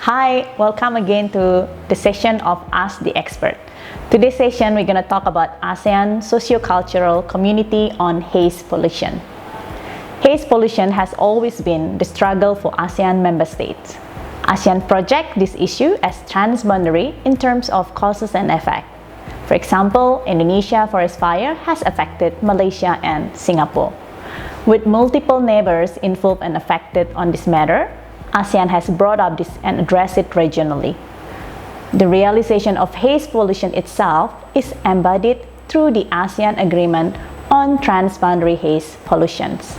Hi, welcome again to the session of Ask the Expert. Today's session, we're going to talk about ASEAN socio-cultural community on haze pollution. Haze pollution has always been the struggle for ASEAN member states. ASEAN project this issue as transboundary in terms of causes and effect. For example, Indonesia forest fire has affected Malaysia and Singapore. With multiple neighbors involved and affected on this matter, ASEAN has brought up this and addressed it regionally. The realization of haze pollution itself is embodied through the ASEAN Agreement on Transboundary Haze Pollutions.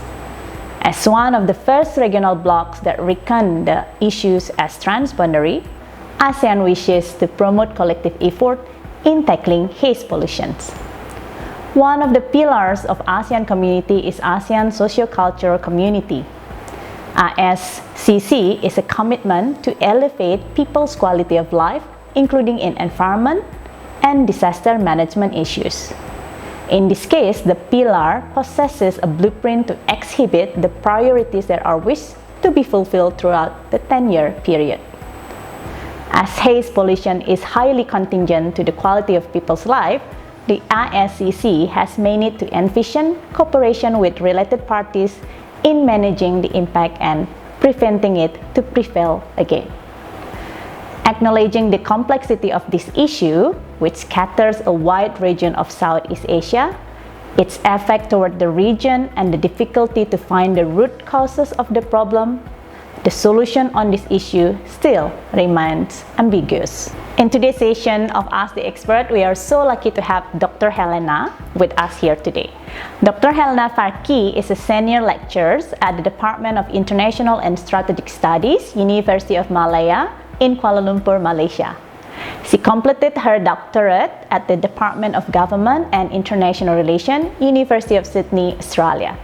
As one of the first regional blocs that reckon the issues as transboundary, ASEAN wishes to promote collective effort in tackling haze pollutions. One of the pillars of ASEAN community is ASEAN socio-cultural community. ASCC is a commitment to elevate people's quality of life, including in environment and disaster management issues. In this case, the pillar possesses a blueprint to exhibit the priorities that are wished to be fulfilled throughout the 10-year period. As haze pollution is highly contingent to the quality of people's life, the ASCC has made it to envision cooperation with related parties in managing the impact and preventing it to prevail again. Acknowledging the complexity of this issue, which scatters a wide region of Southeast Asia, its effect toward the region and the difficulty to find the root causes of the problem, the solution on this issue still remains ambiguous. In today's session of Ask the Expert, we are so lucky to have Dr. Helena with us here today. Dr. Helena Farki is a senior lecturer at the Department of International and Strategic Studies, University of Malaya in Kuala Lumpur, Malaysia. She completed her doctorate at the Department of Government and International Relations, University of Sydney, Australia.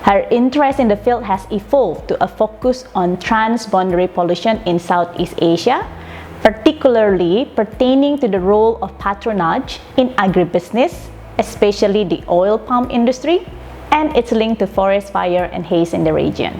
Her interest in the field has evolved to a focus on transboundary pollution in Southeast Asia, particularly pertaining to the role of patronage in agribusiness, especially the oil palm industry, and its link to forest fire and haze in the region.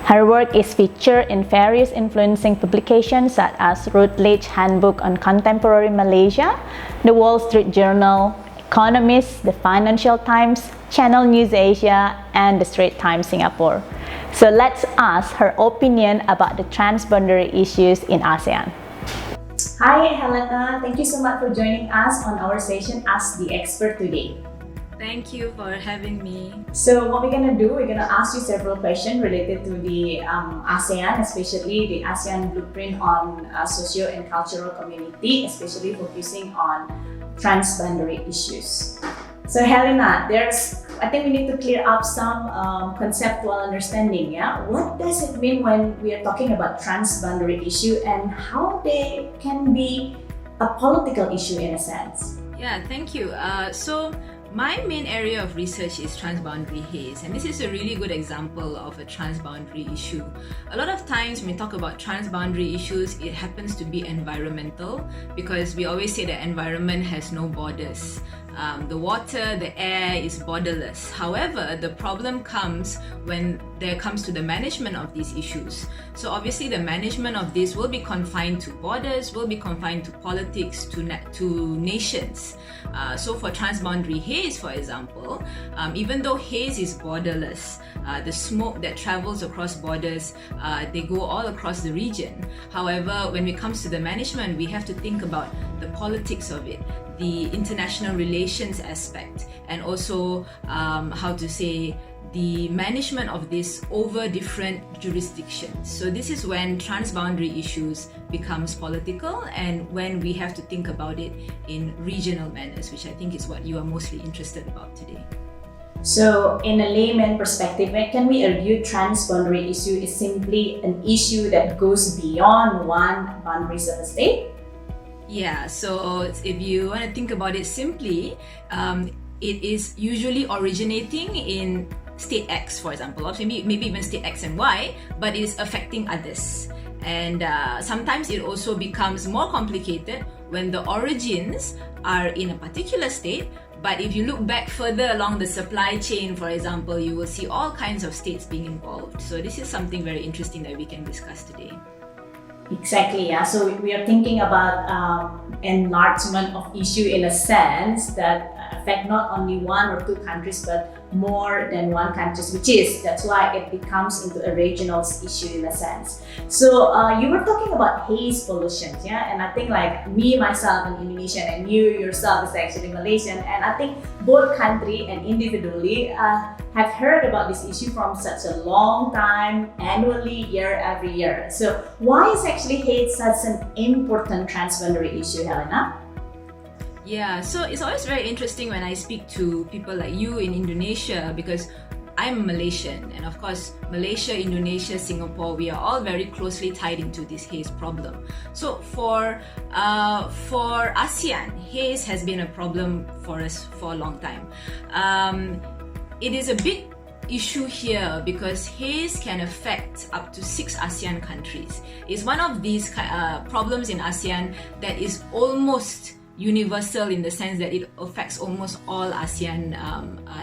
Her work is featured in various influencing publications such as Routledge Handbook on Contemporary Malaysia, The Wall Street Journal, Economist, The Financial Times, Channel News Asia, and The Straits Times Singapore. So let's ask her opinion about the transboundary issues in ASEAN. Hi Helena, thank you so much for joining us on our session Ask the Expert today. Thank you for having me. So what we're gonna do, we're gonna ask you several questions related to the ASEAN, especially the ASEAN Blueprint on Socio and Cultural Community, especially focusing on transboundary issues. So Helena, I think we need to clear up some conceptual understanding. Yeah, what does it mean when we are talking about transboundary issue and how they can be a political issue in a sense? Yeah, thank you. So my main area of research is transboundary haze, and this is a really good example of a transboundary issue. A lot of times when we talk about transboundary issues, it happens to be environmental because we always say that environment has no borders. The water, the air is borderless. However, the problem comes when there comes to the management of these issues. So obviously the management of this will be confined to borders, will be confined to politics, to nations. So for transboundary haze, for example, even though haze is borderless, the smoke that travels across borders, they go all across the region. However, when it comes to the management, we have to think about the politics of it, the international relations aspect, and also the management of this over different jurisdictions. So this is when transboundary issues becomes political and when we have to think about it in regional manners, which I think is what you are mostly interested about today. So in a layman perspective, can we argue transboundary issue is simply an issue that goes beyond one boundaries of a state? Yeah, so if you want to think about it simply, it is usually originating in state X, for example, or maybe even state X and Y, but it is affecting others. And sometimes it also becomes more complicated when the origins are in a particular state, but if you look back further along the supply chain, for example, you will see all kinds of states being involved. So this is something very interesting that we can discuss today. Exactly, yeah. So we are thinking about enlargement of issue in a sense that affect not only one or two countries but more than one countries, that's why it becomes into a regional issue in a sense. So you were talking about haze pollution, yeah, and I think like me myself an Indonesian and you yourself is actually Malaysian, and I think both country and individually have heard about this issue from such a long time, annually, every year. So why is actually haze such an important transboundary issue, Helena? Yeah, so it's always very interesting when I speak to people like you in Indonesia, because I'm Malaysian, and of course Malaysia, Indonesia, Singapore, we are all very closely tied into this haze problem. So for ASEAN, haze has been a problem for us for a long time. It is a big issue here because haze can affect up to 6 ASEAN countries. It's one of these problems in ASEAN that is almost universal in the sense that it affects almost all ASEAN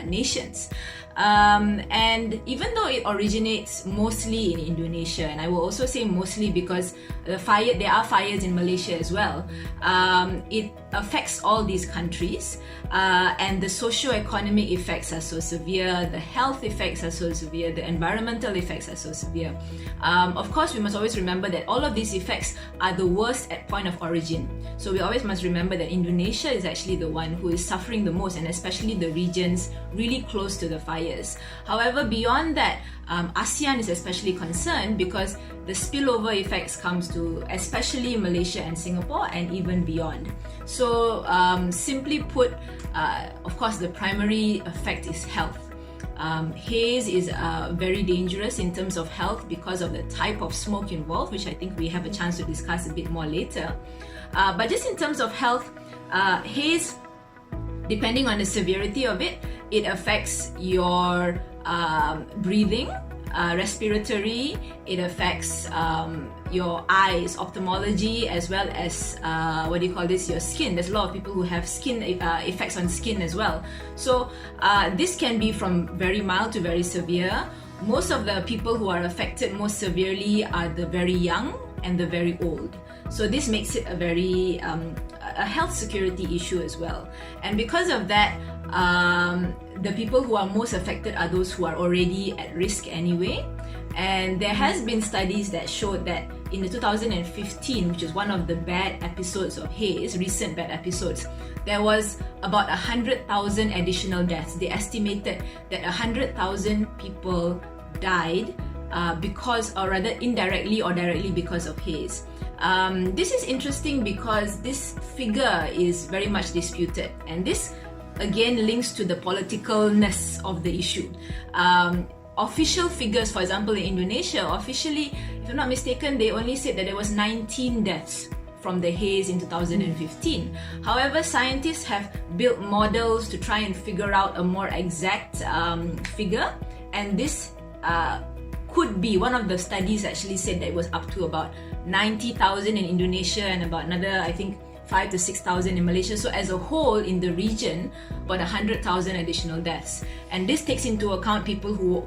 nations. And even though it originates mostly in Indonesia, and I will also say mostly because there are fires in Malaysia as well, it affects all these countries, and the socio-economic effects are so severe, the health effects are so severe, the environmental effects are so severe. Of course, we must always remember that all of these effects are the worst at point of origin. So we always must remember that Indonesia is actually the one who is suffering the most, and especially the regions really close to the fires. However, beyond that, ASEAN is especially concerned because the spillover effects comes to especially Malaysia and Singapore and even beyond. So simply put, of course, the primary effect is health. Haze is very dangerous in terms of health because of the type of smoke involved, which I think we have a chance to discuss a bit more later. But just in terms of health, haze, depending on the severity of it, it affects your breathing, respiratory, it affects your eyes, ophthalmology, as well as your skin. There's a lot of people who have skin effects on skin as well. So this can be from very mild to very severe. Most of the people who are affected most severely are the very young and the very old. So this makes it a very a health security issue as well. And because of that, the people who are most affected are those who are already at risk anyway. And there has been studies that showed that in the 2015, which is one of the bad episodes of haze, recent bad episodes, there was about 100,000 additional deaths. They estimated that 100,000 people died because, or rather indirectly or directly because of haze. This is interesting because this figure is very much disputed, and this again links to the politicalness of the issue. Official figures, for example, in Indonesia, officially, if I'm not mistaken, they only said that there was 19 deaths from the haze in 2015. However, scientists have built models to try and figure out a more exact figure, and this could be, one of the studies actually said that it was up to about 90,000 in Indonesia and about another, I think, 5,000 to 6,000 in Malaysia. So as a whole in the region, about 100,000 additional deaths. And this takes into account people who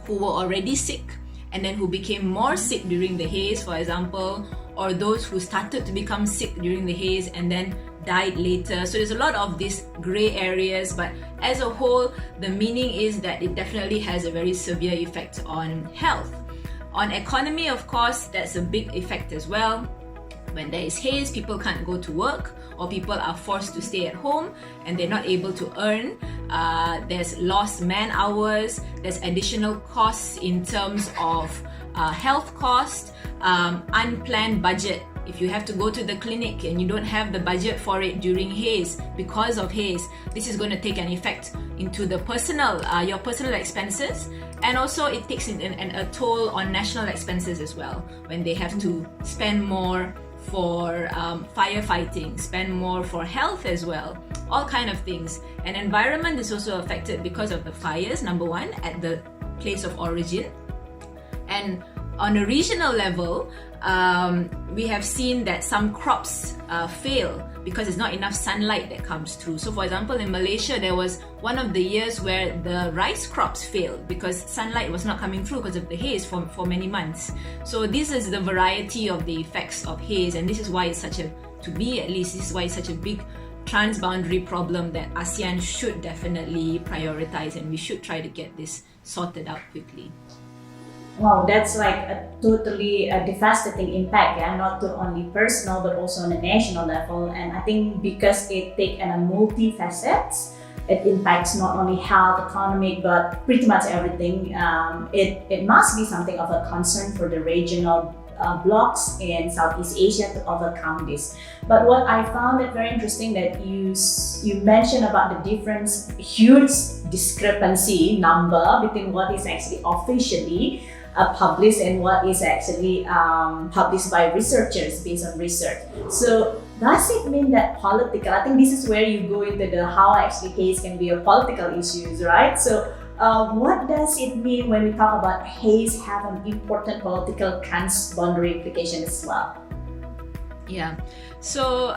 were already sick and then who became more sick during the haze, for example, or those who started to become sick during the haze and then died later. So there's a lot of these gray areas, but as a whole, the meaning is that it definitely has a very severe effect on health. On economy, of course, that's a big effect as well. When there is haze, people can't go to work, or people are forced to stay at home and they're not able to earn. There's lost man hours, there's additional costs in terms of health costs, unplanned budget. If you have to go to the clinic and you don't have the budget for it during haze, because of haze, this is going to take an effect into the your personal expenses, and also it takes a toll on national expenses as well, when they have to spend more for firefighting, spend more for health as well, all kind of things. And environment is also affected because of the fires, number one, at the place of origin. And On a regional level, we have seen that some crops fail because there's not enough sunlight that comes through. So for example, in Malaysia, there was one of the years where the rice crops failed because sunlight was not coming through because of the haze for many months. So this is the variety of the effects of haze, and this is why it's such a, to me at least, this is why it's such a big transboundary problem that ASEAN should definitely prioritize, and we should try to get this sorted out quickly. Wow, that's like a totally devastating impact, yeah, not to only personal but also on a national level. And I think because it takes a multi-facets, it impacts not only health, economic, but pretty much everything. It must be something of a concern for the regional blocks in Southeast Asia to overcome this. But what I found it very interesting that you mentioned about the difference, huge discrepancy number between what is actually officially published and what is actually published by researchers based on research. So does it mean that political, I think this is where you go into the how actually haze can be a political issues, right? So what does it mean when we talk about haze have an important political transboundary implication as well? Yeah, so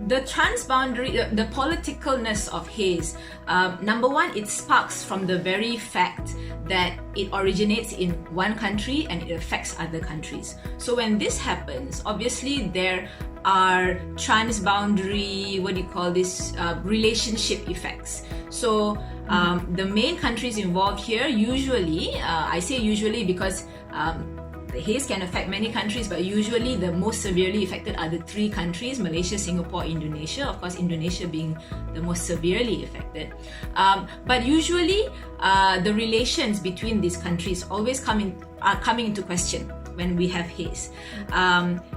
the transboundary, the politicalness of haze, number one, it sparks from the very fact that it originates in one country and it affects other countries. So when this happens, obviously there are transboundary, what do you call this, relationship effects. So the main countries involved here usually, I say usually because the haze can affect many countries, but usually the most severely affected are the three countries: Malaysia, Singapore, Indonesia. Of course, Indonesia being the most severely affected. But usually, the relations between these countries always are coming into question when we have haze.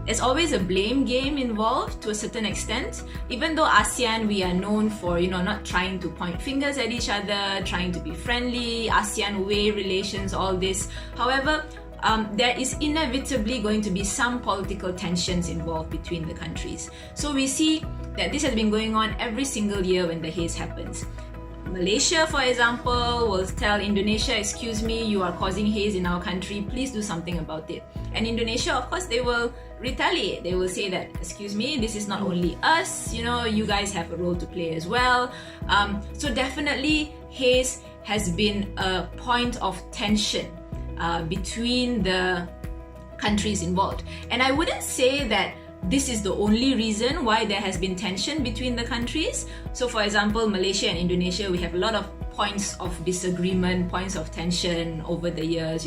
There's always a blame game involved to a certain extent. Even though ASEAN, we are known for not trying to point fingers at each other, trying to be friendly, ASEAN way relations, all this. However, there is inevitably going to be some political tensions involved between the countries. So we see that this has been going on every single year when the haze happens. Malaysia, for example, will tell Indonesia, excuse me, you are causing haze in our country, please do something about it. And Indonesia, of course, they will retaliate. They will say that, excuse me, this is not only us, you guys have a role to play as well. So definitely haze has been a point of tension between the countries involved. And I wouldn't say that this is the only reason why there has been tension between the countries. So for example, Malaysia and Indonesia, we have a lot of points of disagreement, points of tension over the years,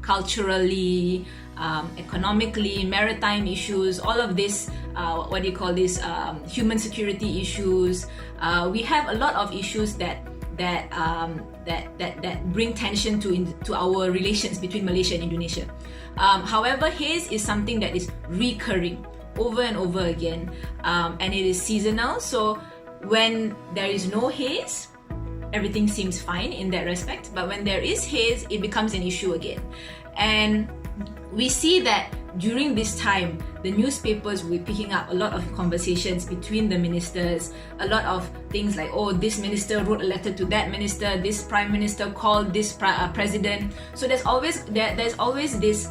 culturally, economically, maritime issues, all of this, human security issues. We have a lot of issues that bring tension to our relations between Malaysia and Indonesia. However, haze is something that is recurring over and over again, and it is seasonal. So when there is no haze, everything seems fine in that respect. But when there is haze, it becomes an issue again. And we see that during this time, the newspapers will be picking up a lot of conversations between the ministers, a lot of things like, oh, this minister wrote a letter to that minister, this prime minister called this president. So there's always this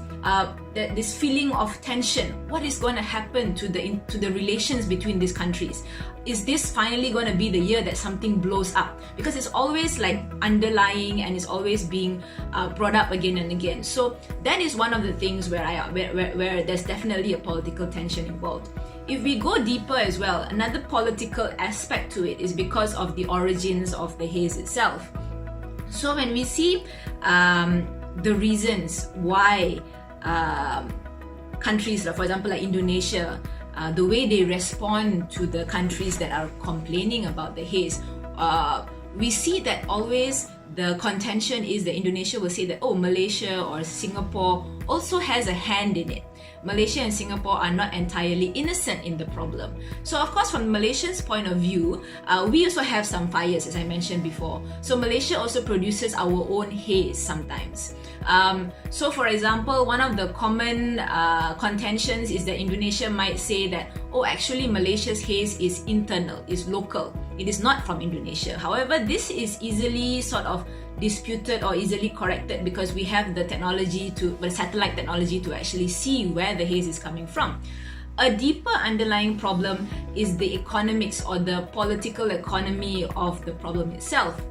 feeling of tension. What is going to happen to the relations between these countries? Is this finally going to be the year that something blows up? Because it's always like underlying and it's always being brought up again and again. So that is one of the things where there's definitely a political tension involved. If we go deeper as well, another political aspect to it is because of the origins of the haze itself. So when we see the reasons why countries, for example, like Indonesia, the way they respond to the countries that are complaining about the haze, we see that always the contention is that Indonesia will say that, oh, Malaysia or Singapore also has a hand in it. Malaysia and Singapore are not entirely innocent in the problem. So of course, from Malaysia's point of view, we also have some fires, as I mentioned before. So Malaysia also produces our own haze sometimes. So for example, one of the common contentions is that Indonesia might say that, oh, actually Malaysia's haze is internal, is local. It is not from Indonesia. However, this is easily sort of disputed or easily corrected because we have the satellite technology to actually see where the haze is coming from. A deeper underlying problem is the economics or the political economy of the problem itself.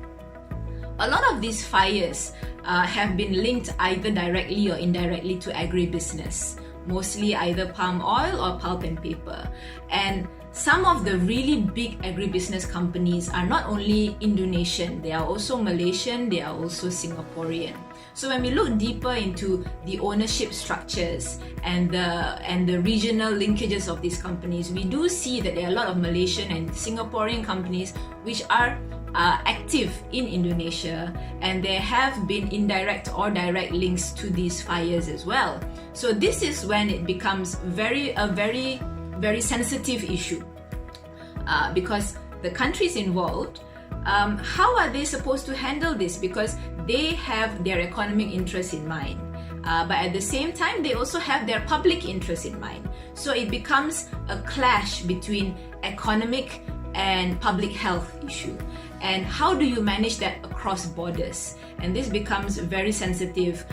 A lot of these fires have been linked either directly or indirectly to agribusiness, mostly either palm oil or pulp and paper. And some of the really big agribusiness companies are not only Indonesian, they are also Malaysian, they are also Singaporean. So when we look deeper into the ownership structures and the regional linkages of these companies, we do see that there are a lot of Malaysian and Singaporean companies which are active in Indonesia, and there have been indirect or direct links to these fires as well. So this is when it becomes a very sensitive issue because the countries involved, how are they supposed to handle this? Because they have their economic interests in mind, but at the same time they also have their public interests in mind. So it becomes a clash between economic and public health issue. And how do you manage that across borders? And this becomes very sensitive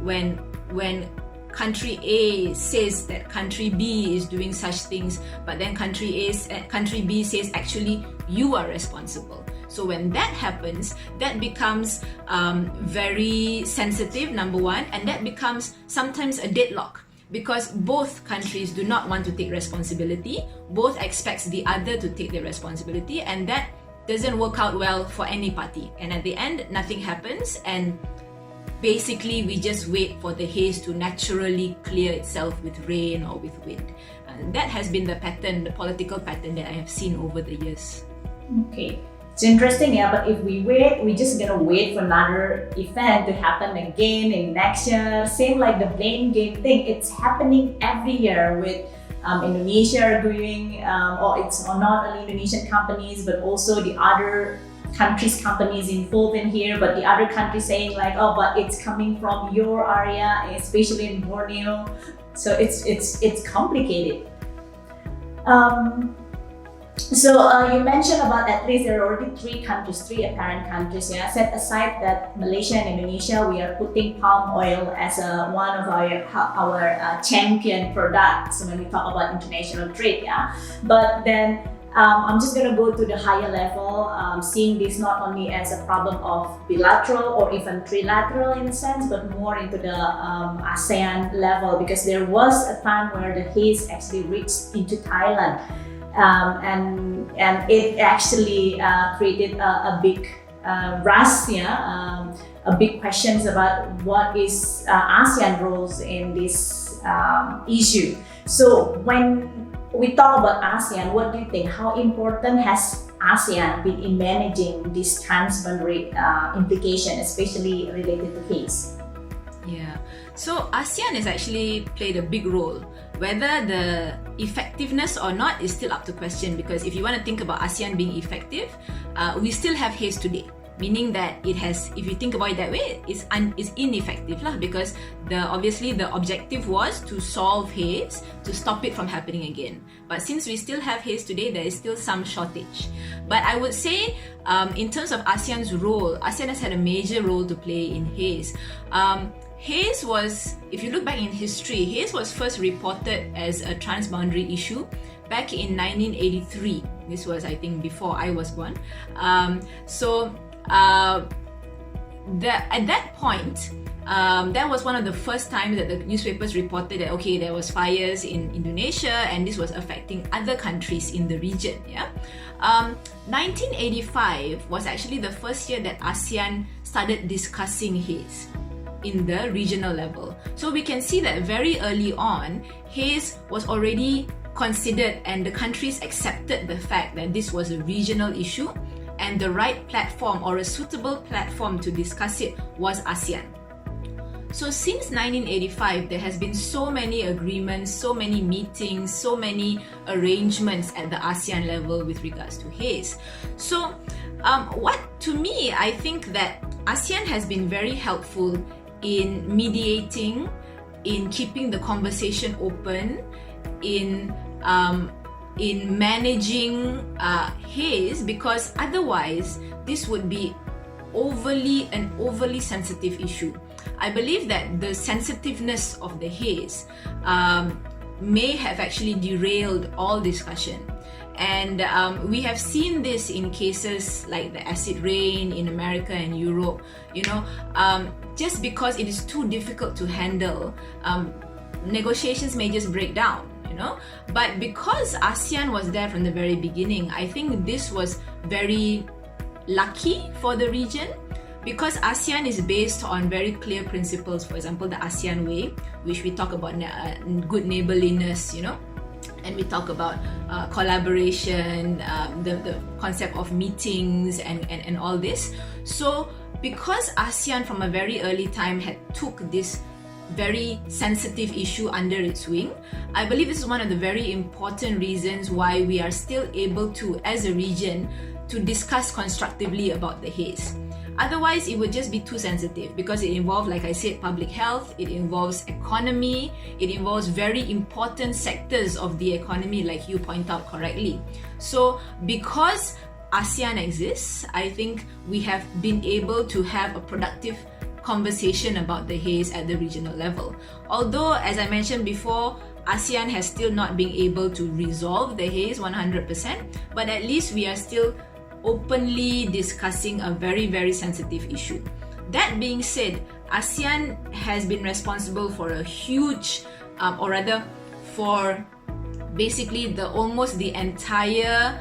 when country A says that country B is doing such things, but then country B says actually you are responsible. So when that happens, that becomes very sensitive, number one, and that becomes sometimes a deadlock, because both countries do not want to take responsibility, both expects the other to take the responsibility, and that doesn't work out well for any party. And at the end, nothing happens, and basically we just wait for the haze to naturally clear itself with rain or with wind. And that has been the pattern, the political pattern that I have seen over the years. Okay. It's interesting, yeah, but if we wait, we're just gonna wait for another event to happen again in next year. Same like the blame game thing, it's happening every year with Indonesia doing, or it's not only Indonesian companies, but also the other countries' companies involved in here, but the other country saying like, oh, but it's coming from your area, especially in Borneo. So it's complicated. So you mentioned about at least there are already three apparent countries. Yeah, set aside that Malaysia and Indonesia, we are putting palm oil as one of our champion products when we talk about international trade. Yeah, but then I'm just gonna go to the higher level, seeing this not only as a problem of bilateral or even trilateral in a sense, but more into the ASEAN level, because there was a time where the haze actually reached into Thailand. And it actually created a big rush, a big questions about what is ASEAN roles in this issue. So when we talk about ASEAN, what do you think? How important has ASEAN been in managing this transboundary implication, especially related to haze? Yeah, so ASEAN has actually played a big role. Whether the effectiveness or not is still up to question, because if you want to think about ASEAN being effective, we still have haze today, meaning that it has, if you think about it that way, it's ineffective lah, because obviously the objective was to solve haze, to stop it from happening again. But since we still have haze today, there is still some shortage. But I would say in terms of ASEAN's role, ASEAN has had a major role to play in haze. Haze was, if you look back in history, haze was first reported as a transboundary issue back in 1983. This was, I think, before I was born. At that point, that was one of the first times that the newspapers reported that, okay, there was fires in Indonesia and this was affecting other countries in the region. Yeah, 1985 was actually the first year that ASEAN started discussing haze in the regional level. So we can see that very early on, haze was already considered and the countries accepted the fact that this was a regional issue, and the right platform or a suitable platform to discuss it was ASEAN. So since 1985, there has been so many agreements, so many meetings, so many arrangements at the ASEAN level with regards to haze. So to me, I think that ASEAN has been very helpful in mediating, in keeping the conversation open, in managing haze, because otherwise this would be overly sensitive issue. I believe that the sensitiveness of the haze may have actually derailed all discussion. And we have seen this in cases like the acid rain in America and Europe. Just because it is too difficult to handle, negotiations may just break down. But because ASEAN was there from the very beginning, I think this was very lucky for the region, because ASEAN is based on very clear principles. For example, the ASEAN way, which we talk about good neighborliness, and we talk about collaboration, the concept of meetings and all this. So because ASEAN from a very early time had took this very sensitive issue under its wing, I believe this is one of the very important reasons why we are still able to, as a region, to discuss constructively about the haze. Otherwise, it would just be too sensitive, because it involves, like I said, public health, it involves economy, it involves very important sectors of the economy, like you point out correctly. So because ASEAN exists, I think we have been able to have a productive conversation about the haze at the regional level. Although, as I mentioned before, ASEAN has still not been able to resolve the haze 100%, but at least we are still openly discussing a very, very sensitive issue. That being said, ASEAN has been responsible for a huge, or rather for basically almost the entire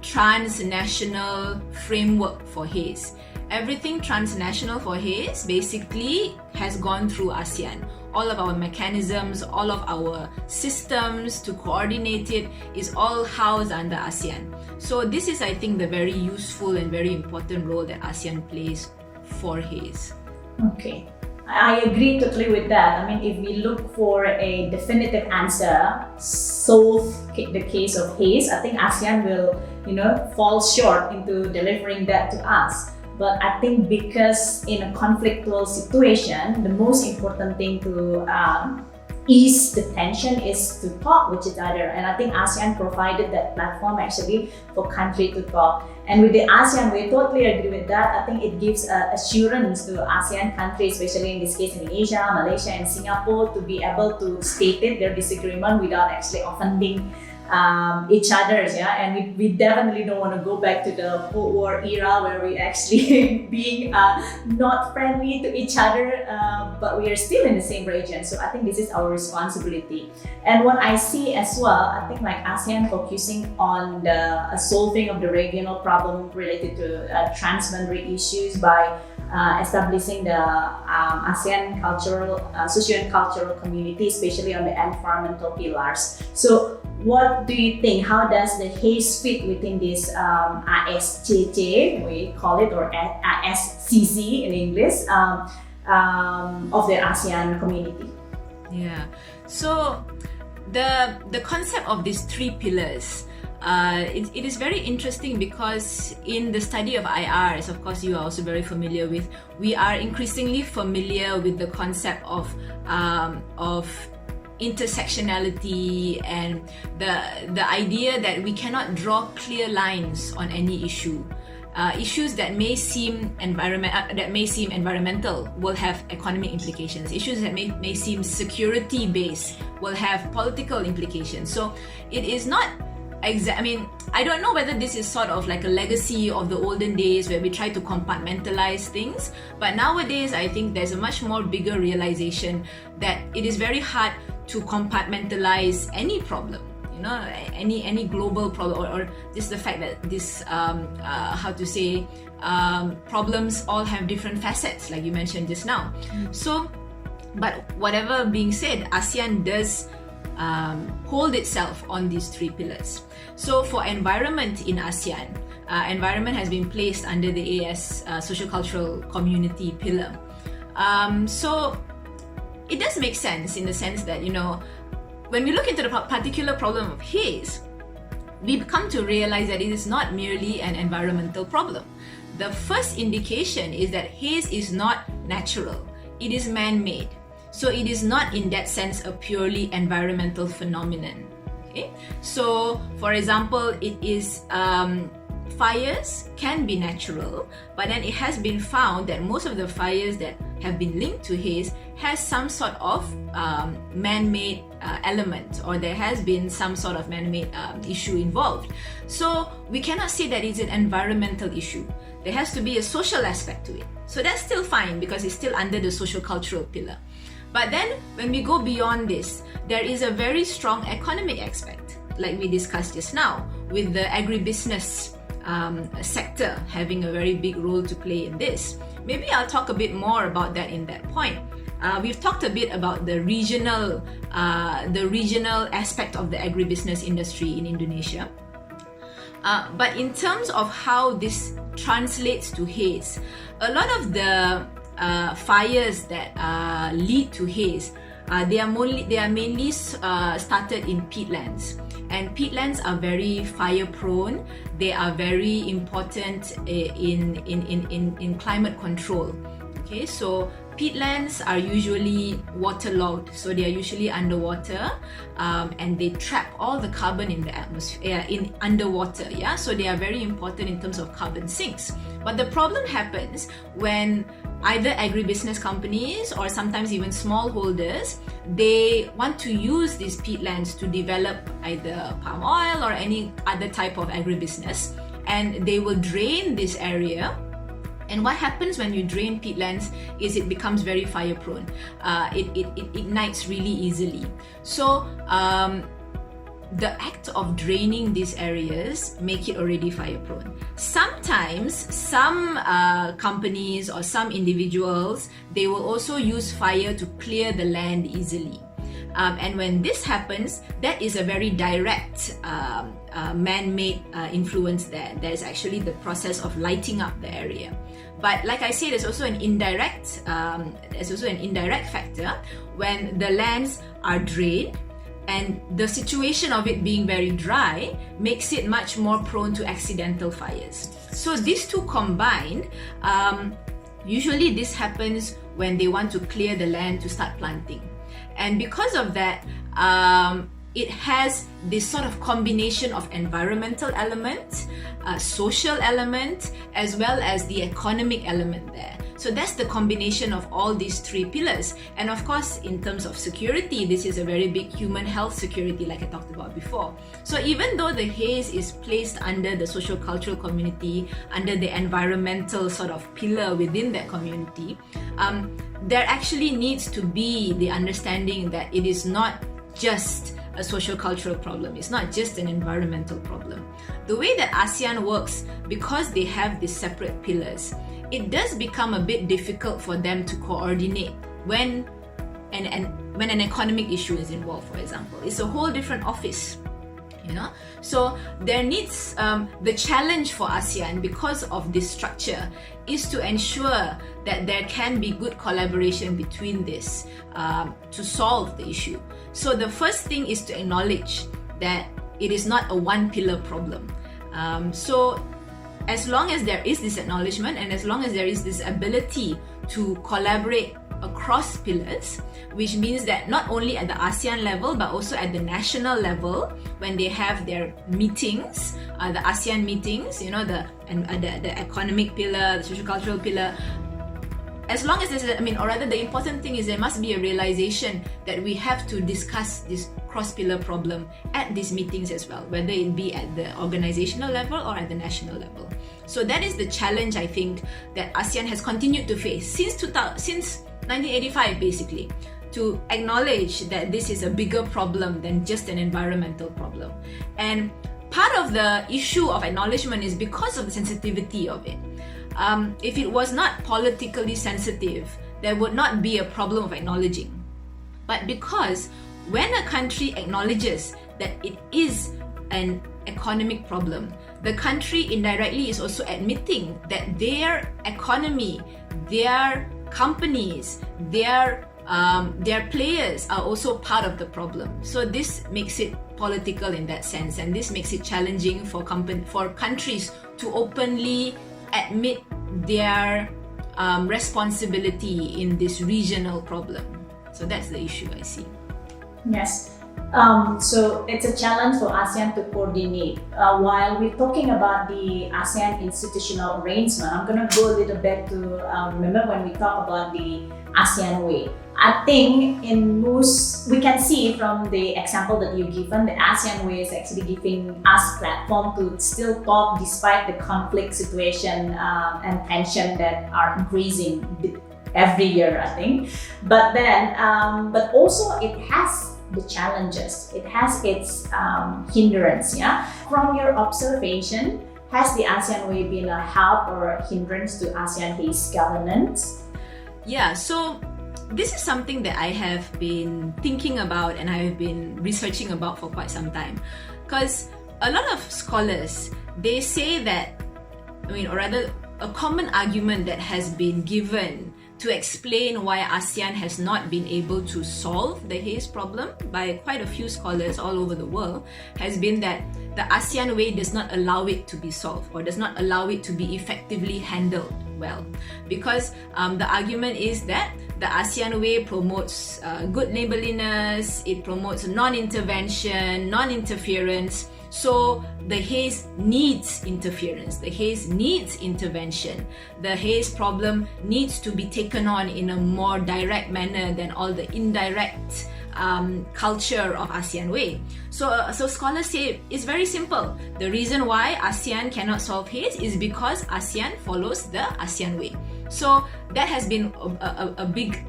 transnational framework for haze. Everything transnational for haze basically has gone through ASEAN. All of our mechanisms, all of our systems to coordinate it is all housed under ASEAN. So this is, I think, the very useful and very important role that ASEAN plays for haze. Okay, I agree totally with that. I mean, if we look for a definitive answer, solve the case of haze, I think ASEAN will, fall short into delivering that to us. But I think because in a conflictual situation, the most important thing to ease the tension is to talk with each other. And I think ASEAN provided that platform actually for countries to talk. And with the ASEAN, we totally agree with that. I think it gives assurance to ASEAN countries, especially in this case Indonesia, Malaysia, and Singapore, to be able to state their disagreement without actually offending each other's, and we definitely don't want to go back to the Cold War era where we actually being not friendly to each other, but we are still in the same region. So I think this is our responsibility. And what I see as well, I think like ASEAN focusing on the solving of the regional problem related to transboundary issues by establishing the ASEAN socio and cultural community, especially on the environmental pillars. So what do you think? How does the haze fit within this ASCC, we call it, or ASCC in English, of the ASEAN community? Yeah. So the concept of these three pillars, it is very interesting, because in the study of IRs, of course, you are also very familiar with, we are increasingly familiar with the concept of intersectionality and the idea that we cannot draw clear lines on any issue. Issues that may seem environmental will have economic implications. Issues that may seem security based will have political implications. So it is not I don't know whether this is sort of like a legacy of the olden days where we try to compartmentalize things, but nowadays I think there's a much more bigger realization that it is very hard to compartmentalize any problem, any global problem, or just the fact that this problems all have different facets, like you mentioned just now. So, but whatever being said, ASEAN does hold itself on these three pillars. So for environment in ASEAN, environment has been placed under the AS social-cultural community pillar. So it does make sense in the sense that, when we look into the particular problem of haze, we come to realize that it is not merely an environmental problem. The first indication is that haze is not natural, it is man-made. So it is not in that sense a purely environmental phenomenon. Okay? So for example, it is fires can be natural, but then it has been found that most of the fires that have been linked to haze has some sort of man-made element, or there has been some sort of man-made issue involved. So we cannot say that it's an environmental issue. There has to be a social aspect to it. So that's still fine because it's still under the social cultural pillar. But then when we go beyond this, there is a very strong economic aspect, like we discussed just now, with the agribusiness sector having a very big role to play in this. Maybe I'll talk a bit more about that in that point. We've talked a bit about the regional aspect of the agribusiness industry in Indonesia. But in terms of how this translates to haze, a lot of the fires that lead to haze, they are mainly started in peatlands. And peatlands are very fire prone. They are very important in climate control. Okay, so peatlands are usually waterlogged, so they are usually underwater, and they trap all the carbon in the atmosphere, underwater. Yeah, so they are very important in terms of carbon sinks. But the problem happens when either agribusiness companies or sometimes even smallholders, they want to use these peatlands to develop either palm oil or any other type of agribusiness, and they will drain this area. And what happens when you drain peatlands is it becomes very fire prone. It ignites really easily. So the act of draining these areas make it already fire prone. Sometimes some companies or some individuals, they will also use fire to clear the land easily. And when this happens, that is a very direct man-made influence there. There's actually the process of lighting up the area. But like I said, there's also an indirect factor when the lands are drained, and the situation of it being very dry makes it much more prone to accidental fires. So these two combined, usually this happens when they want to clear the land to start planting. And because of that, it has this sort of combination of environmental element, social element, as well as the economic element there. So that's the combination of all these three pillars. And of course, in terms of security, this is a very big human health security, like I talked about before. So even though the haze is placed under the social cultural community, under the environmental sort of pillar within that community, there actually needs to be the understanding that it is not just a social cultural problem. It's not just an environmental problem. The way that ASEAN works, because they have these separate pillars, it does become a bit difficult for them to coordinate when an economic issue is involved, for example. It's a whole different office, you know. So there needs the challenge for ASEAN, because of this structure, is to ensure that there can be good collaboration between this to solve the issue. So the first thing is to acknowledge that it is not a one pillar problem. So as long as there is this acknowledgement, and as long as there is this ability to collaborate across pillars, which means that not only at the ASEAN level but also at the national level, when they have their meetings, the ASEAN meetings, you know, the economic pillar, the social cultural pillar, as long as there's or rather the important thing is there must be a realization that we have to discuss this cross-pillar problem at these meetings as well, whether it be at the organizational level or at the national level. So that is the challenge, I think, that ASEAN has continued to face since 1985, basically, to acknowledge that this is a bigger problem than just an environmental problem. And part of the issue of acknowledgement is because of the sensitivity of it. If it was not politically sensitive, there would not be a problem of acknowledging. But because when a country acknowledges that it is an economic problem, the country indirectly is also admitting that their economy, their companies, their players are also part of the problem. So this makes it political in that sense, and this makes it challenging for countries to openly admit their responsibility in this regional problem. So that's the issue I see. Yes, So it's a challenge for ASEAN to coordinate. While we're talking about the ASEAN institutional arrangement, I'm going to go a little bit to remember when we talk about the ASEAN way. I think we can see from the example that you've given, the ASEAN way is actually giving us platform to still talk despite the conflict situation and tension that are increasing every year, I think. But then, but also it has the challenges. It has its hindrance. Yeah. From your observation, has the ASEAN way been a help or a hindrance to ASEAN Haze governance? Yeah. So this is something that I have been thinking about and I have been researching about for quite some time, because a lot of scholars, they say that, or rather, a common argument that has been given to explain why ASEAN has not been able to solve the Haze problem by quite a few scholars all over the world has been that the ASEAN way does not allow it to be solved or does not allow it to be effectively handled well. Because the argument is that the ASEAN way promotes good neighborliness, it promotes non-intervention, non-interference. So the Haze needs interference, the Haze needs intervention, the Haze problem needs to be taken on in a more direct manner than all the indirect culture of ASEAN way. So scholars say it's very simple. The reason why ASEAN cannot solve Haze is because ASEAN follows the ASEAN way. So that has been a big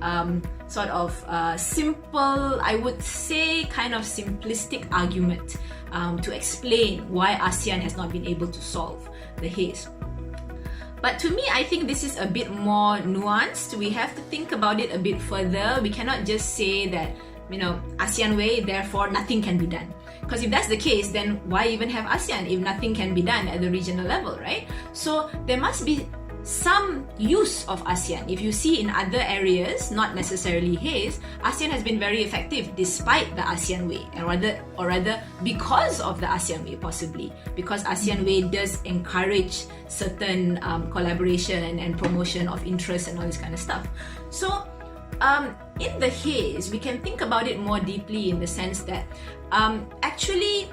sort of simple, I would say kind of simplistic argument to explain why ASEAN has not been able to solve the Haze. But to me, I think this is a bit more nuanced. We have to think about it a bit further. We cannot just say that, ASEAN way, therefore nothing can be done. Because if that's the case, then why even have ASEAN if nothing can be done at the regional level, right? So there must be some use of ASEAN. If you see in other areas, not necessarily Haze, ASEAN has been very effective despite the ASEAN way, or rather because of the ASEAN way, possibly because ASEAN way does encourage certain collaboration and promotion of interest and all this kind of stuff. So in the Haze, we can think about it more deeply in the sense that actually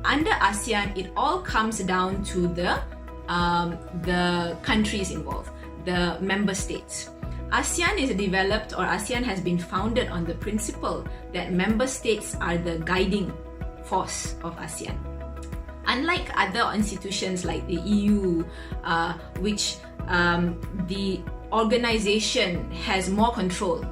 under ASEAN, it all comes down to the countries involved, the member states. ASEAN is developed, or ASEAN has been founded on the principle that member states are the guiding force of ASEAN. Unlike other institutions like the EU, which the organization has more control,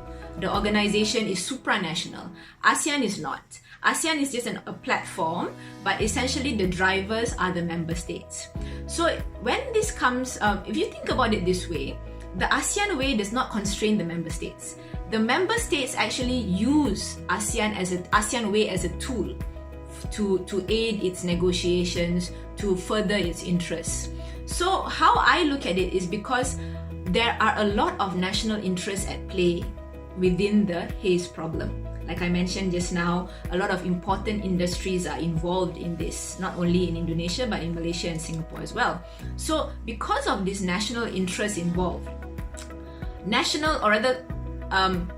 the organization is supranational. ASEAN is not. ASEAN is just a platform, but essentially the drivers are the member states. So when this comes, if you think about it this way, the ASEAN way does not constrain the member states. The member states actually use ASEAN way as a tool to aid its negotiations, to further its interests. So how I look at it is because there are a lot of national interests at play within the Haze problem. Like I mentioned just now, a lot of important industries are involved in this, not only in Indonesia, but in Malaysia and Singapore as well. So because of this national interest involved, the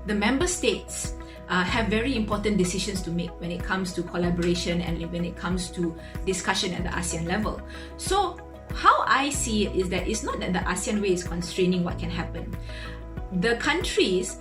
member states have very important decisions to make when it comes to collaboration and when it comes to discussion at the ASEAN level. So how I see it is that it's not that the ASEAN way is constraining what can happen. The countries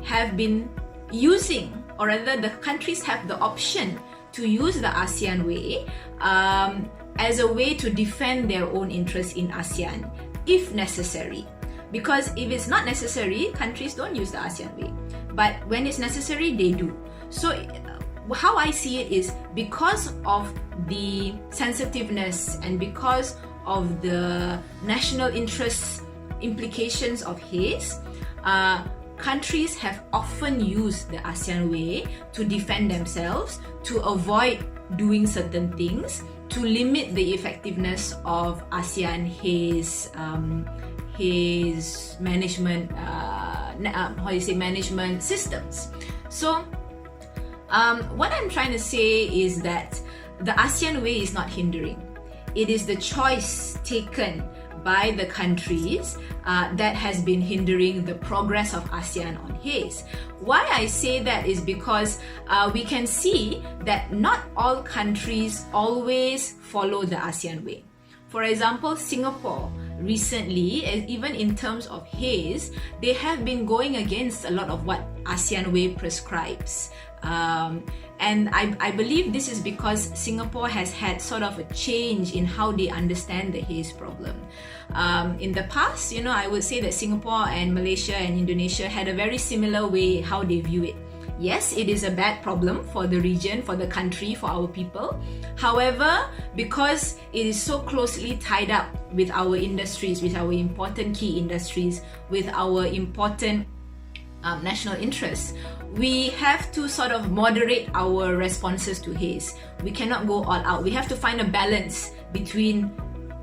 have been using, or rather the countries have the option to use the ASEAN way as a way to defend their own interests in ASEAN if necessary. Because if it's not necessary, countries don't use the ASEAN way. But when it's necessary, they do. So how I see it is because of the sensitiveness and because of the national interest implications of Haze, countries have often used the ASEAN way to defend themselves, to avoid doing certain things, to limit the effectiveness of ASEAN Haze management, management systems. So what I'm trying to say is that the ASEAN way is not hindering. It is the choice taken by the countries that has been hindering the progress of ASEAN on Haze. Why I say that is because we can see that not all countries always follow the ASEAN way. For example, Singapore recently, even in terms of Haze, they have been going against a lot of what ASEAN way prescribes. And I believe this is because Singapore has had sort of a change in how they understand the Haze problem. In the past, I would say that Singapore and Malaysia and Indonesia had a very similar way how they view it. Yes, it is a bad problem for the region, for the country, for our people. However, because it is so closely tied up with our industries, with our important key industries, with our important national interests, we have to sort of moderate our responses to Haze. We cannot go all out. We have to find a balance between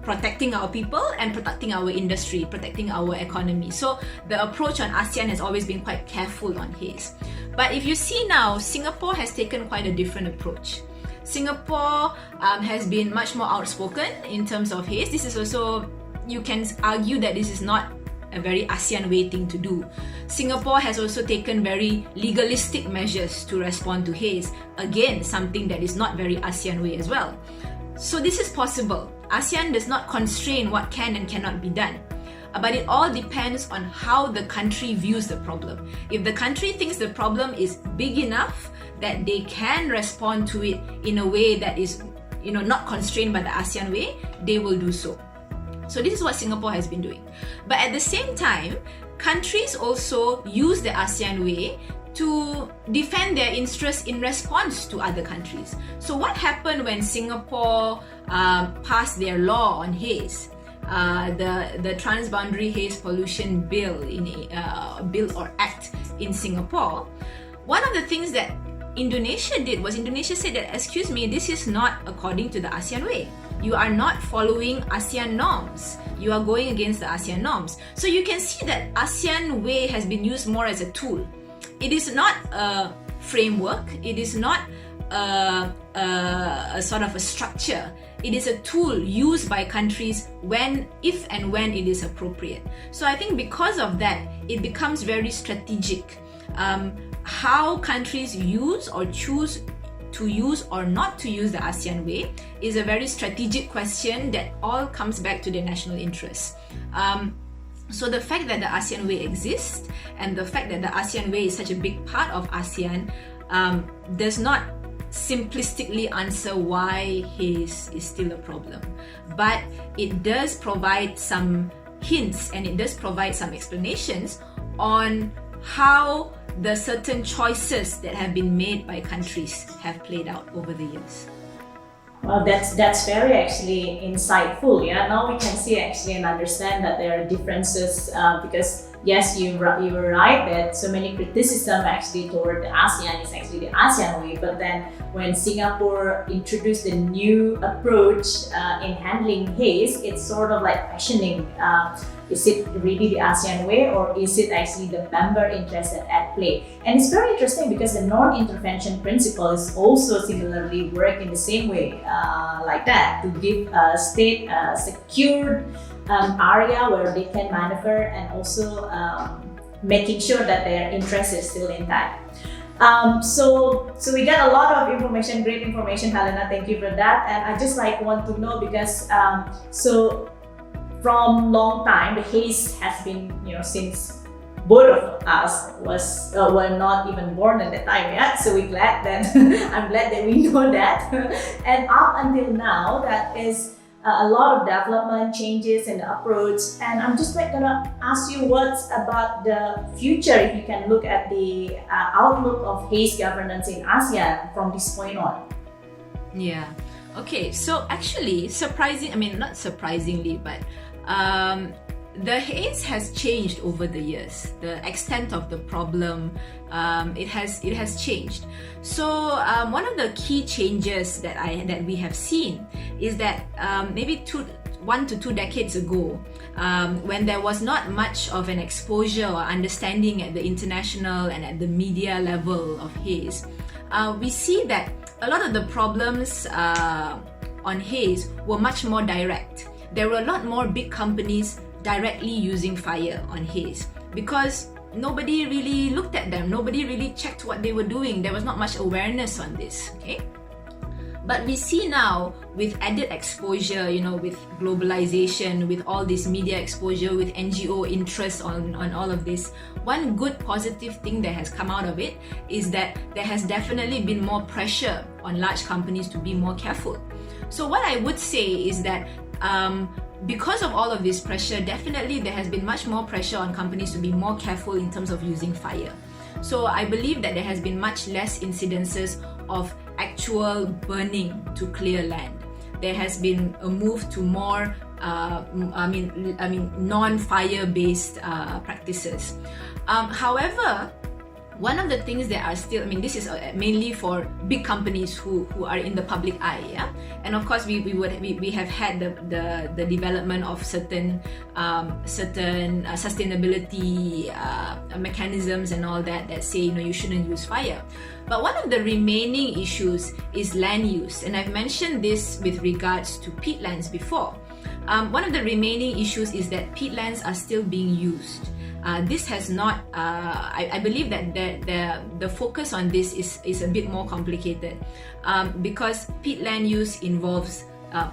protecting our people and protecting our industry, protecting our economy. So the approach on ASEAN has always been quite careful on Haze. But if you see now, Singapore has taken quite a different approach. Singapore has been much more outspoken in terms of Haze. This is also, you can argue that this is not a very ASEAN way thing to do. Singapore has also taken very legalistic measures to respond to Haze. Again, something that is not very ASEAN way as well. So this is possible. ASEAN does not constrain what can and cannot be done. But it all depends on how the country views the problem. If the country thinks the problem is big enough that they can respond to it in a way that is, not constrained by the ASEAN way, they will do so. So this is what Singapore has been doing. But at the same time, countries also use the ASEAN way to defend their interests in response to other countries. So what happened when Singapore passed their law on Haze? The Transboundary Haze Pollution Bill bill or Act in Singapore. One of the things that Indonesia did was Indonesia said that, excuse me, this is not according to the ASEAN way. You are not following ASEAN norms. You are going against the ASEAN norms. So you can see that ASEAN way has been used more as a tool. It is not a framework. It is not a sort of a structure. It is a tool used by countries if and when it is appropriate. So I think because of that, it becomes very strategic. How countries use or choose to use or not to use the ASEAN way is a very strategic question that all comes back to their national interests. So the fact that the ASEAN way exists and the fact that the ASEAN way is such a big part of ASEAN does not simplistically answer why Haze is still a problem. But it does provide some hints and it does provide some explanations on how the certain choices that have been made by countries have played out over the years. Well, that's very actually insightful. Yeah, now we can see actually and understand that there are differences because yes, you were right that so many criticism actually toward the ASEAN is actually the ASEAN way. But then when Singapore introduced the new approach in handling Haze, it's sort of like questioning. Is it really the ASEAN way or is it actually the member interest at play? And it's very interesting because the non-intervention principle is also similarly work in the same way like that, to give a state a secured area where they can maneuver and also making sure that their interest is still intact. So we got a lot of information, great information, Helena. Thank you for that. And I just want to know because from long time the Haze has been since both of us were not even born at that time yet. So we're glad that I'm glad that we know that. And up until now, that is a lot of development changes in the approach. And I'm just gonna ask you what's about the future if you can look at the outlook of Haze governance in ASEAN from this point on. Yeah. Okay. So actually, not surprisingly, but the Haze has changed over the years. The extent of the problem, it has changed. So one of the key changes that we have seen is that maybe 1 to 2 decades ago, when there was not much of an exposure or understanding at the international and at the media level of Haze, we see that a lot of the problems on Haze were much more direct. there were a lot more big companies directly using fire on Haze because nobody really looked at them, nobody really checked what they were doing. There was not much awareness on this, okay? But we see now with added exposure, with globalization, with all this media exposure, with NGO interest on all of this, one good positive thing that has come out of it is that there has definitely been more pressure on large companies to be more careful. So what I would say is that because of all of this pressure, definitely there has been much more pressure on companies to be more careful in terms of using fire. So I believe that there has been much less incidences of actual burning to clear land. There has been a move to more non-fire based practices. However, one of the things that are still, this is mainly for big companies who are in the public eye, yeah. And of course, we have had the development of certain sustainability mechanisms and all that say you shouldn't use fire. But one of the remaining issues is land use, and I've mentioned this with regards to peatlands before. One of the remaining issues is that peatlands are still being used. This has not, I believe that the focus on this is a bit more complicated because peatland use involves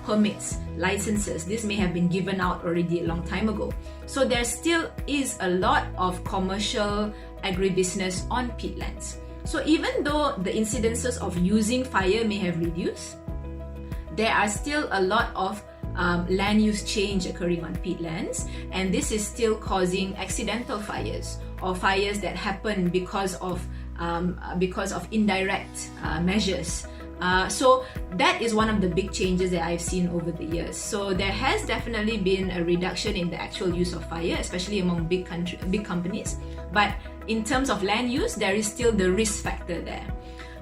permits, licenses. This may have been given out already a long time ago. So there still is a lot of commercial agribusiness on peatlands. So even though the incidences of using fire may have reduced, there are still a lot of land use change occurring on peatlands, and this is still causing accidental fires or fires that happen because of indirect measures. So that is one of the big changes that I've seen over the years. So there has definitely been a reduction in the actual use of fire, especially among big companies. But in terms of land use, there is still the risk factor there.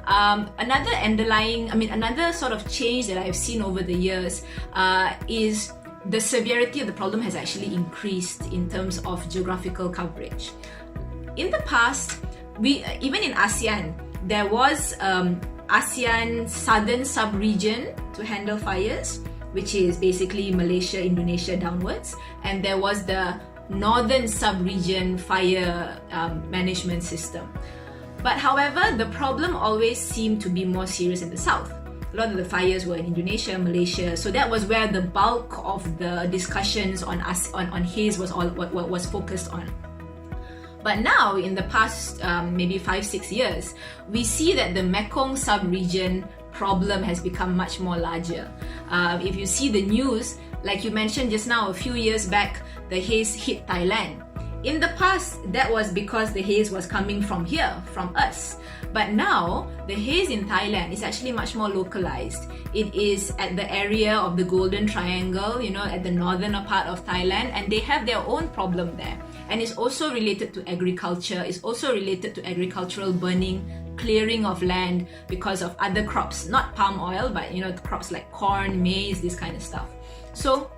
Another sort of change that I've seen over the years is the severity of the problem has actually increased in terms of geographical coverage. In the past, even in ASEAN, there was ASEAN southern sub-region to handle fires, which is basically Malaysia, Indonesia downwards, and there was the northern sub-region fire management system. But however, the problem always seemed to be more serious in the south. A lot of the fires were in Indonesia, Malaysia, so that was where the bulk of the discussions on Haze was focused on. But now, in the past maybe 5-6 years, we see that the Mekong sub-region problem has become much more larger. If you see the news, like you mentioned just now, a few years back, the haze hit Thailand. In the past, that was because the haze was coming from here, from us. But now, the haze in Thailand is actually much more localized. It is at the area of the Golden Triangle, at the northern part of Thailand, and they have their own problem there. And it's also related to agriculture, it's also related to agricultural burning, clearing of land because of other crops, not palm oil, but crops like corn, maize, this kind of stuff. So,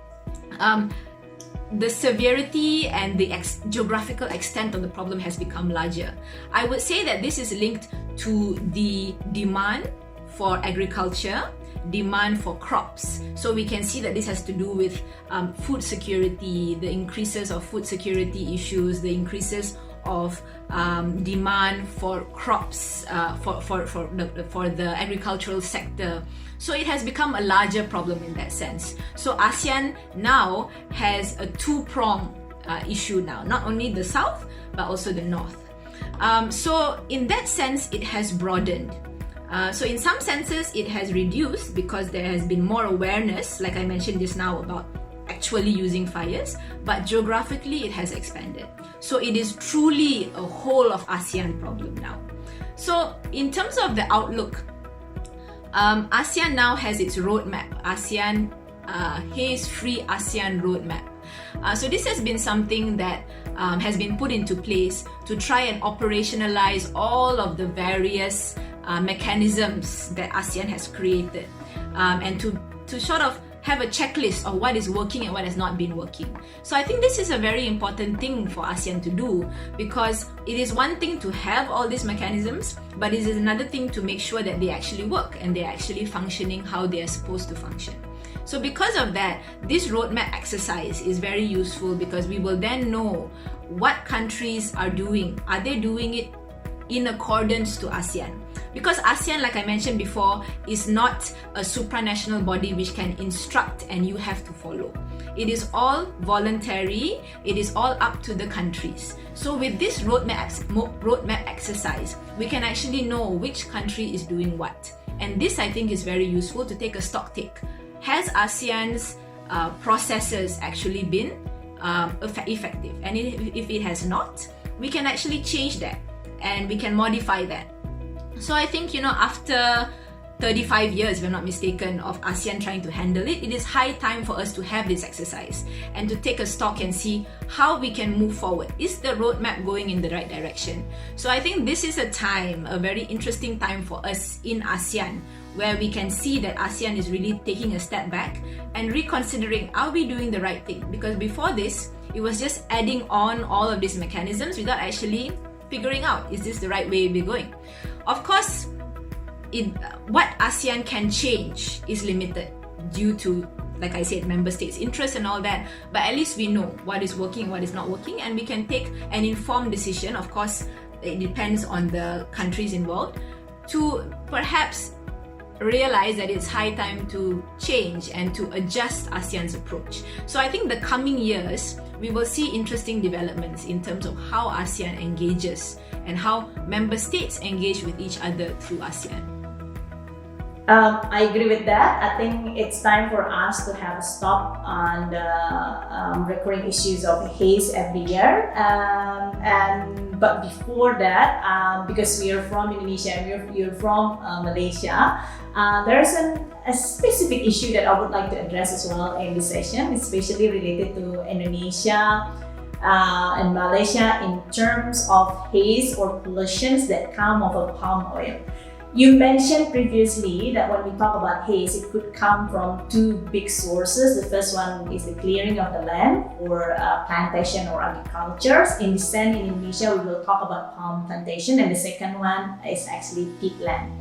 the severity and the geographical extent of the problem has become larger. I would say that this is linked to the demand for agriculture, demand for crops. So we can see that this has to do with food security, the increases of food security issues, the increases of demand for crops for the agricultural sector. So it has become a larger problem in that sense. So ASEAN now has a two-pronged issue now, not only the south but also the north. So in that sense, it has broadened. So in some senses, it has reduced because there has been more awareness, like I mentioned just now, about actually using fires, but geographically it has expanded. So it is truly a whole of ASEAN problem now. So in terms of the outlook, ASEAN now has its roadmap, ASEAN Haze-Free ASEAN Roadmap. So this has been something that has been put into place to try and operationalize all of the various mechanisms that ASEAN has created, and to sort of have a checklist of what is working and what has not been working. So I think this is a very important thing for ASEAN to do, because it is one thing to have all these mechanisms, but it is another thing to make sure that they actually work and they're actually functioning how they are supposed to function. So because of that, this roadmap exercise is very useful because we will then know what countries are doing. Are they doing it in accordance to ASEAN? Because ASEAN, like I mentioned before, is not a supranational body which can instruct and you have to follow. It is all voluntary, it is all up to the countries. So with this roadmap exercise, we can actually know which country is doing what. And this, I think, is very useful to take a stock take. Has ASEAN's processes actually been effective? And if it has not, we can actually change that and we can modify that. So I think, after 35 years, if I'm not mistaken, of ASEAN trying to handle it, it is high time for us to have this exercise and to take a stock and see how we can move forward. Is the roadmap going in the right direction? So I think this is a very interesting time for us in ASEAN, where we can see that ASEAN is really taking a step back and reconsidering, are we doing the right thing? Because before this, it was just adding on all of these mechanisms without actually figuring out, is this the right way we're going? Of course, what ASEAN can change is limited due to, like I said, member states' interest and all that, but at least we know what is working, what is not working, and we can take an informed decision. Of course, it depends on the countries involved, to perhaps realize that it's high time to change and to adjust ASEAN's approach. So I think the coming years, we will see interesting developments in terms of how ASEAN engages and how member states engage with each other through ASEAN. I agree with that. I think it's time for us to have a stop on the recurring issues of Haze every year. But before that, because we are from Indonesia and you're from Malaysia, there's a specific issue that I would like to address as well in this session, especially related to Indonesia and Malaysia in terms of haze or pollutions that come off of palm oil. You mentioned previously that when we talk about haze, it could come from two big sources. The first one is the clearing of the land for plantation or agriculture. In this sense, in Indonesia, we will talk about palm plantation, and the second one is actually peatland.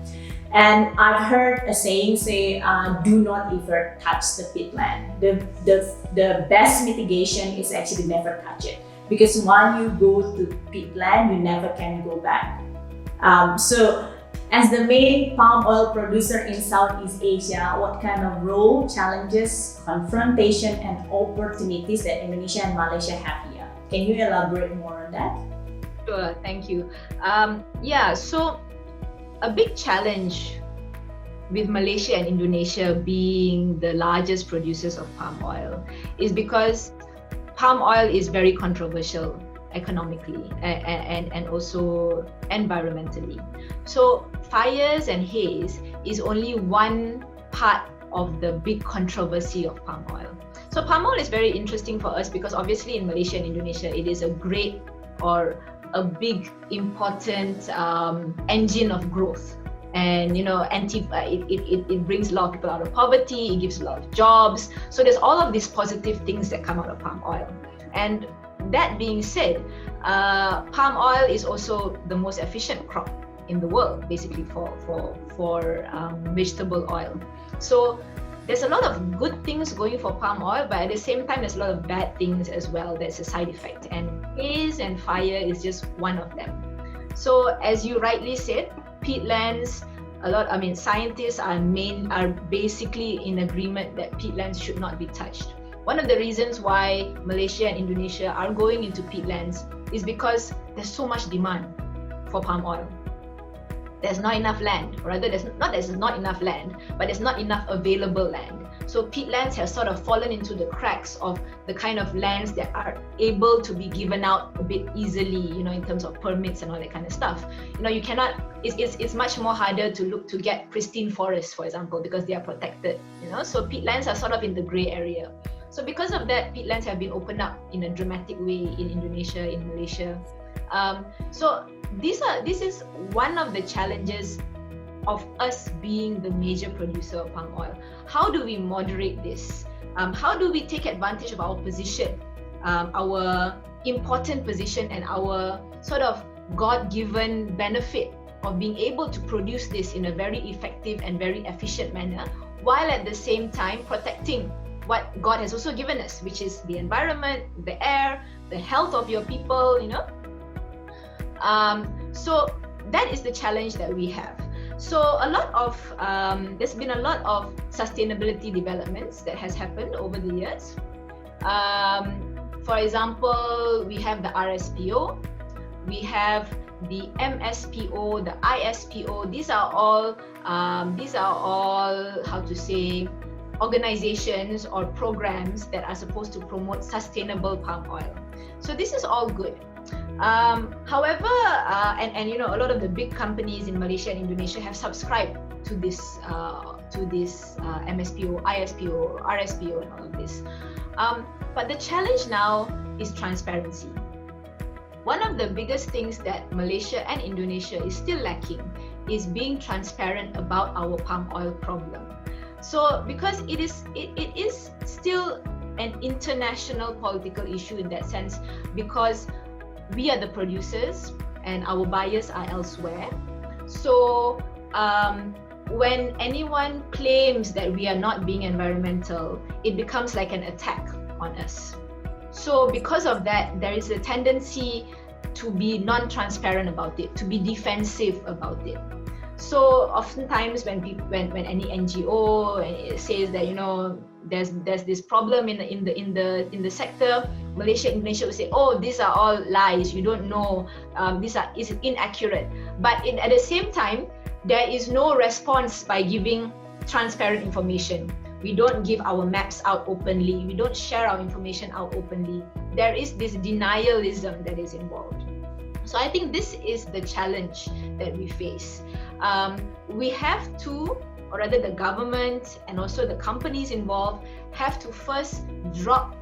And I've heard a saying say, do not ever touch the peatland. The best mitigation is actually never touch it, because when you go to peatland, you never can go back. So as the main palm oil producer in Southeast Asia, what kind of role, challenges, confrontation, and opportunities that Indonesia and Malaysia have here? Can you elaborate more on that? Sure, thank you. So a big challenge with Malaysia and Indonesia being the largest producers of palm oil is because palm oil is very controversial economically and also environmentally. So fires and haze is only one part of the big controversy of palm oil. So palm oil is very interesting for us because obviously in Malaysia and Indonesia, it is a great or a big important engine of growth. And it brings a lot of people out of poverty, it gives a lot of jobs. So there's all of these positive things that come out of palm oil. And that being said, palm oil is also the most efficient crop in the world, basically for vegetable oil. So there's a lot of good things going for palm oil, but at the same time, there's a lot of bad things as well. That's a side effect, and haze and fire is just one of them. So as you rightly said, peatlands, scientists are basically in agreement that peatlands should not be touched. One of the reasons why Malaysia and Indonesia are going into peatlands is because there's so much demand for palm oil. There's not enough land, or rather there's not enough land, but there's not enough available land. So peatlands have sort of fallen into the cracks of the kind of lands that are able to be given out a bit easily, in terms of permits and all that kind of stuff. You cannot, it's much more harder to get pristine forests, for example, because they are protected, so peatlands are sort of in the gray area. So because of that, peatlands have been opened up in a dramatic way in Indonesia, in Malaysia. So this is one of the challenges of us being the major producer of palm oil. How do we moderate this? How do we take advantage of our position, our important position, and our sort of God-given benefit of being able to produce this in a very effective and very efficient manner, while at the same time protecting what God has also given us, which is the environment, the air, the health of your people, So that is the challenge that we have. So there's been a lot of sustainability developments that has happened over the years. For example, we have the RSPO, we have the MSPO, the ISPO. These are all how to say, organizations or programs that are supposed to promote sustainable palm oil. So this is all good. However, a lot of the big companies in Malaysia and Indonesia have subscribed to this MSPO, ISPO, RSPO, and all of this. But the challenge now is transparency. One of the biggest things that Malaysia and Indonesia is still lacking is being transparent about our palm oil problem. So because it is still an international political issue in that sense, because we are the producers and our buyers are elsewhere. So when anyone claims that we are not being environmental, it becomes like an attack on us. So because of that, there is a tendency to be non-transparent about it, to be defensive about it. So oftentimes when any NGO says that there's this problem in the sector, Malaysia, Indonesia will say, oh, these are all lies. You don't know. Is inaccurate. But at the same time, there is no response by giving transparent information. We don't give our maps out openly. We don't share our information out openly. There is this denialism that is involved. So I think this is the challenge that we face. We have to, or rather the government and also the companies involved, have to first drop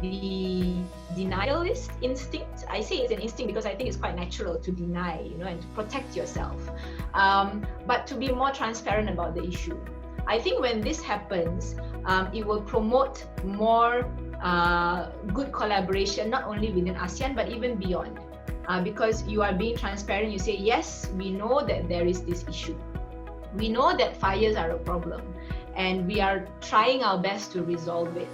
the denialist instinct. I say it's an instinct because I think it's quite natural to deny, and to protect yourself. But to be more transparent about the issue. I think when this happens, it will promote more good collaboration, not only within ASEAN, but even beyond. Because you are being transparent, you say, yes, we know that there is this issue. We know that fires are a problem, and we are trying our best to resolve it.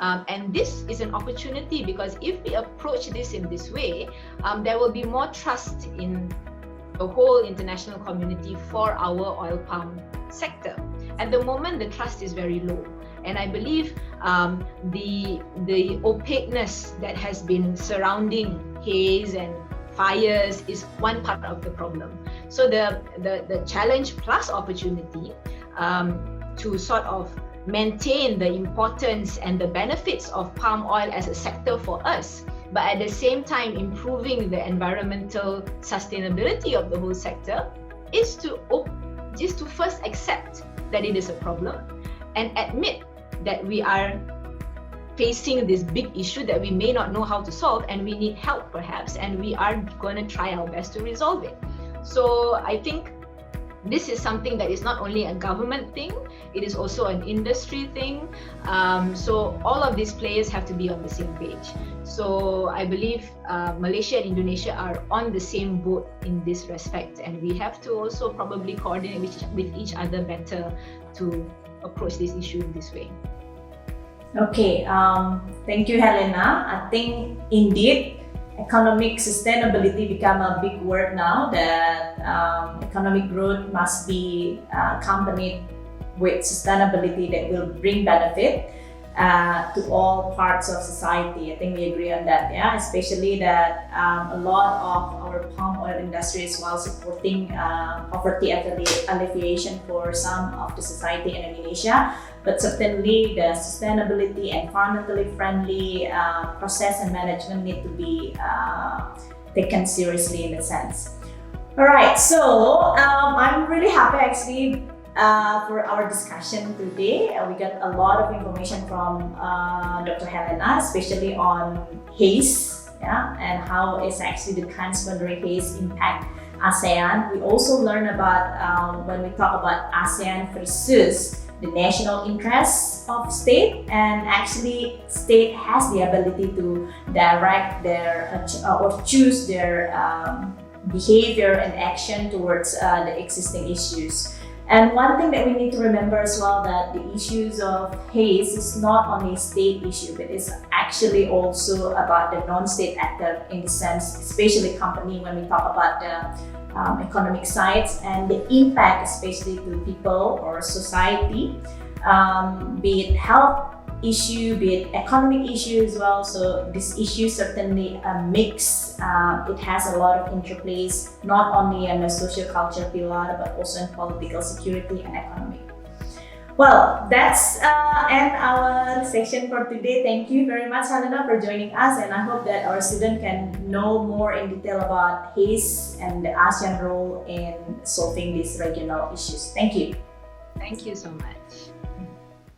And this is an opportunity, because if we approach this in this way, there will be more trust in the whole international community for our oil palm sector. At the moment, the trust is very low. And I believe the opaqueness that has been surrounding Haze and fires is one part of the problem. So the challenge plus opportunity to sort of maintain the importance and the benefits of palm oil as a sector for us, but at the same time improving the environmental sustainability of the whole sector, is to first accept that it is a problem and admit that we are facing this big issue that we may not know how to solve, and we need help perhaps, and we are going to try our best to resolve it. So I think this is something that is not only a government thing, it is also an industry thing. So all of these players have to be on the same page. So I believe Malaysia and Indonesia are on the same boat in this respect, and we have to also probably coordinate with each other better to approach this issue in this way. Okay, thank you, Helena. I think indeed economic sustainability become a big word now, that economic growth must be accompanied with sustainability that will bring benefit to all parts of society. I think we agree on that, yeah, especially that a lot of our palm oil industry is while supporting poverty alleviation for some of the society in Indonesia. But certainly the sustainability, environmentally friendly process and management need to be taken seriously in a sense. All right, so I'm really happy actually for our discussion today. We got a lot of information from Dr. Helena, especially on Haze, yeah, and how is actually the transboundary haze impact ASEAN. We also learn about when we talk about ASEAN versus the national interests of state, and actually state has the ability to direct their or choose their behavior and action towards the existing issues. And one thing that we need to remember as well, that the issues of haze is not only a state issue, but it's actually also about the non-state actor in the sense, especially company when we talk about the economic sides and the impact, especially to people or society, be it health issue, be it economic issue as well. So this issue certainly a mix. It has a lot of interplays, not only on the social culture pillar, but also in political security and economic. Well, that's end our session for today. Thank you very much, Helena, for joining us, and I hope that our students can know more in detail about Haze and the ASEAN role in solving these regional issues. Thank you. Thank you so much.